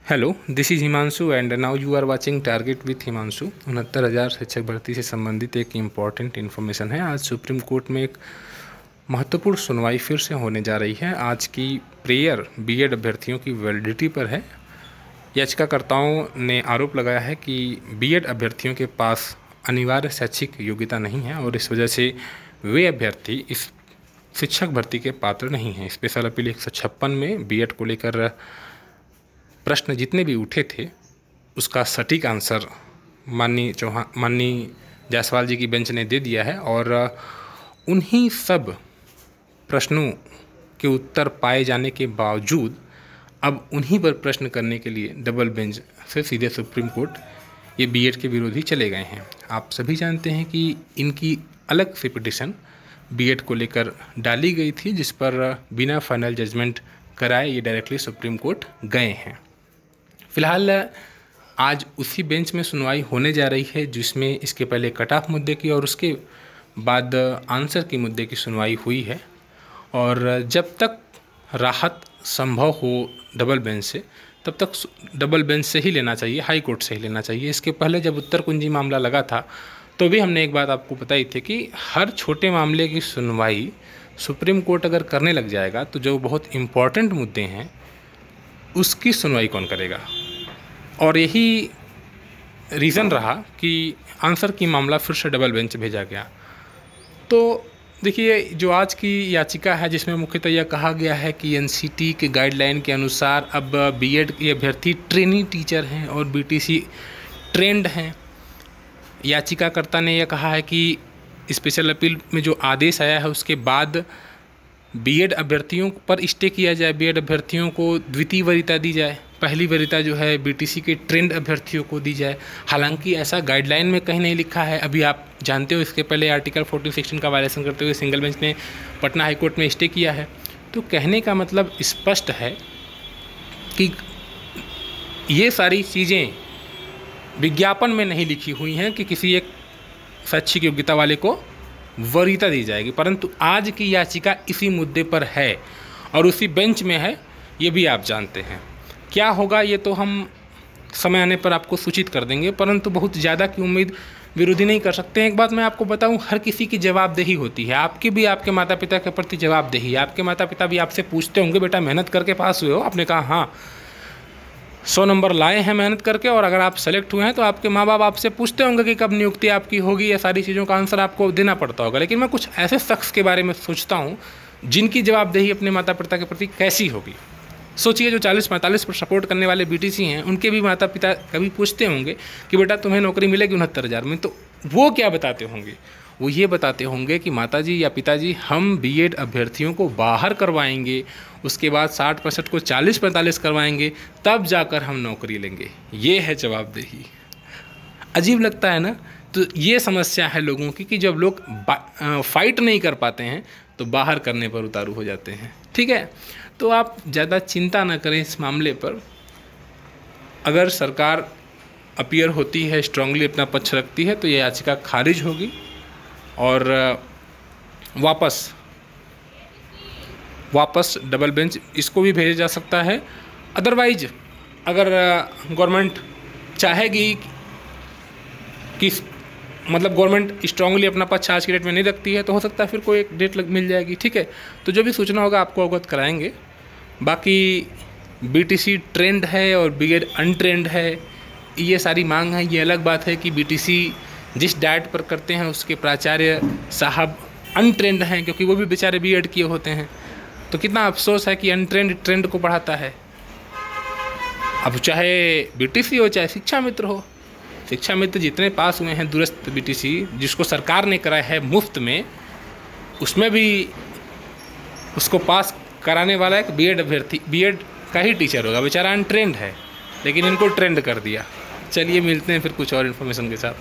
Hello, this is Himanshu and now you are watching target with Himanshu. 69,000 शिक्षक भर्ती से संबंधित एक इम्पॉर्टेंट इन्फॉर्मेशन है। आज सुप्रीम कोर्ट में एक महत्वपूर्ण सुनवाई फिर से होने जा रही है। आज की प्रेयर बीएड अभ्यर्थियों की वैलिडिटी पर है। याचिकाकर्ताओं ने आरोप लगाया है कि बीएड अभ्यर्थियों के पास अनिवार्य शैक्षिक योग्यता नहीं है और इस वजह से वे अभ्यर्थी इस शिक्षक भर्ती के पात्र नहीं हैं। स्पेशल अपील 156 में बीएड को लेकर प्रश्न जितने भी उठे थे उसका सटीक आंसर माननीय जायसवाल जी की बेंच ने दे दिया है और उन्हीं सब प्रश्नों के उत्तर पाए जाने के बावजूद अब उन्हीं पर प्रश्न करने के लिए डबल बेंच से सीधे सुप्रीम कोर्ट ये बीएड के विरोधी चले गए हैं। आप सभी जानते हैं कि इनकी अलग से पिटिशन बीएड को लेकर डाली गई थी, जिस पर बिना फाइनल जजमेंट कराए ये डायरेक्टली सुप्रीम कोर्ट गए हैं। फिलहाल आज उसी बेंच में सुनवाई होने जा रही है जिसमें इसके पहले कट ऑफ मुद्दे की और उसके बाद आंसर के मुद्दे की सुनवाई हुई है। और जब तक राहत संभव हो डबल बेंच से, तब तक डबल बेंच से ही लेना चाहिए, हाई कोर्ट से ही लेना चाहिए। इसके पहले जब उत्तर कुंजी मामला लगा था तो भी हमने एक बात आपको बताई थी कि हर छोटे मामले की सुनवाई सुप्रीम कोर्ट अगर करने लग जाएगा तो जो बहुत इम्पॉर्टेंट मुद्दे हैं उसकी सुनवाई कौन करेगा। और यही रीज़न रहा कि आंसर की मामला फिर से डबल बेंच भेजा गया। तो देखिए, जो आज की याचिका है जिसमें मुख्यतः यह कहा गया है कि एनसीटी के गाइडलाइन के अनुसार अब बीएड के अभ्यर्थी ट्रेनी टीचर हैं और बीटीसी ट्रेंड हैं। याचिकाकर्ता ने यह कहा है कि स्पेशल अपील में जो आदेश आया है उसके बाद बीएड अभ्यर्थियों पर स्टे किया जाए, बीएड अभ्यर्थियों को द्वितीय वरीयता दी जाए, पहली वरीयता जो है बीटीसी के ट्रेंड अभ्यर्थियों को दी जाए। हालांकि ऐसा गाइडलाइन में कहीं नहीं लिखा है। अभी आप जानते हो इसके पहले आर्टिकल 14-16 का वायलेशन करते हुए सिंगल बेंच ने पटना हाईकोर्ट में स्टे किया है। तो कहने का मतलब स्पष्ट है कि ये सारी चीज़ें विज्ञापन में नहीं लिखी हुई हैं कि किसी एक शैक्षिक योग्यता वाले को वरीयता दी जाएगी, परंतु आज की याचिका इसी मुद्दे पर है और उसी बेंच में है। ये भी आप जानते हैं। क्या होगा ये तो हम समय आने पर आपको सूचित कर देंगे, परंतु बहुत ज़्यादा की उम्मीद विरोधी नहीं कर सकते हैं। एक बात मैं आपको बताऊं, हर किसी की जवाबदेही होती है। आपकी भी आपके माता पिता के प्रति जवाबदेही है। आपके माता पिता भी आपसे पूछते होंगे, बेटा मेहनत करके पास हुए हो? आपने कहा हाँ, 100 नंबर लाए हैं मेहनत करके, और अगर आप सेलेक्ट हुए हैं तो आपके माँ बाप आपसे पूछते होंगे कि कब नियुक्ति आपकी होगी। ये सारी चीज़ों का आंसर आपको देना पड़ता होगा। लेकिन मैं कुछ ऐसे शख्स के बारे में सोचता हूँ जिनकी जवाबदेही अपने माता पिता के प्रति कैसी होगी। सोचिए, जो 40-45 पर सपोर्ट करने वाले बीटीसी हैं, उनके भी माता पिता कभी पूछते होंगे कि बेटा तुम्हें नौकरी मिलेगी 69,000 में, तो वो क्या बताते होंगे? वो ये बताते होंगे कि माताजी या पिताजी हम बीएड अभ्यर्थियों को बाहर करवाएंगे, उसके बाद 60% को 40-45 करवाएंगे, तब जाकर हम नौकरी लेंगे। ये है जवाबदेही। अजीब लगता है ना? तो ये समस्या है लोगों की कि जब लोग फाइट नहीं कर पाते हैं तो बाहर करने पर उतारू हो जाते हैं। ठीक है, तो आप ज़्यादा चिंता न करें इस मामले पर। अगर सरकार अपीयर होती है, स्ट्रांगली अपना पक्ष रखती है, तो ये याचिका खारिज होगी और वापस डबल बेंच इसको भी भेजा जा सकता है। अदरवाइज अगर गवर्नमेंट चाहेगी कि मतलब गवर्नमेंट स्ट्रांगली अपना पक्ष आज की डेट में नहीं रखती है, तो हो सकता है फिर कोई एक डेट मिल जाएगी। ठीक है, तो जो भी सूचना होगा आपको अवगत कराएंगे। बाकी बीटीसी ट्रेंड है और बीएड अनट्रेंड है, ये सारी मांग है। ये अलग बात है कि बीटीसी जिस डाइट पर करते हैं उसके प्राचार्य साहब अनट्रेंड हैं, क्योंकि वो भी बेचारे बीएड किए होते हैं। तो कितना अफसोस है कि अनट्रेंड ट्रेंड को पढ़ाता है। अब चाहे बीटीसी हो चाहे शिक्षा मित्र हो, शिक्षा मित्र जितने पास हुए हैं दूरस्थ बीटीसी जिसको सरकार ने कराया है मुफ्त में, उसमें भी उसको पास कराने वाला एक बीएड अभ्यर्थी बीएड का ही टीचर होगा। बेचारा अनट्रेंड है, लेकिन इनको ट्रेंड कर दिया। चलिए मिलते हैं फिर कुछ और इन्फॉर्मेशन के साथ।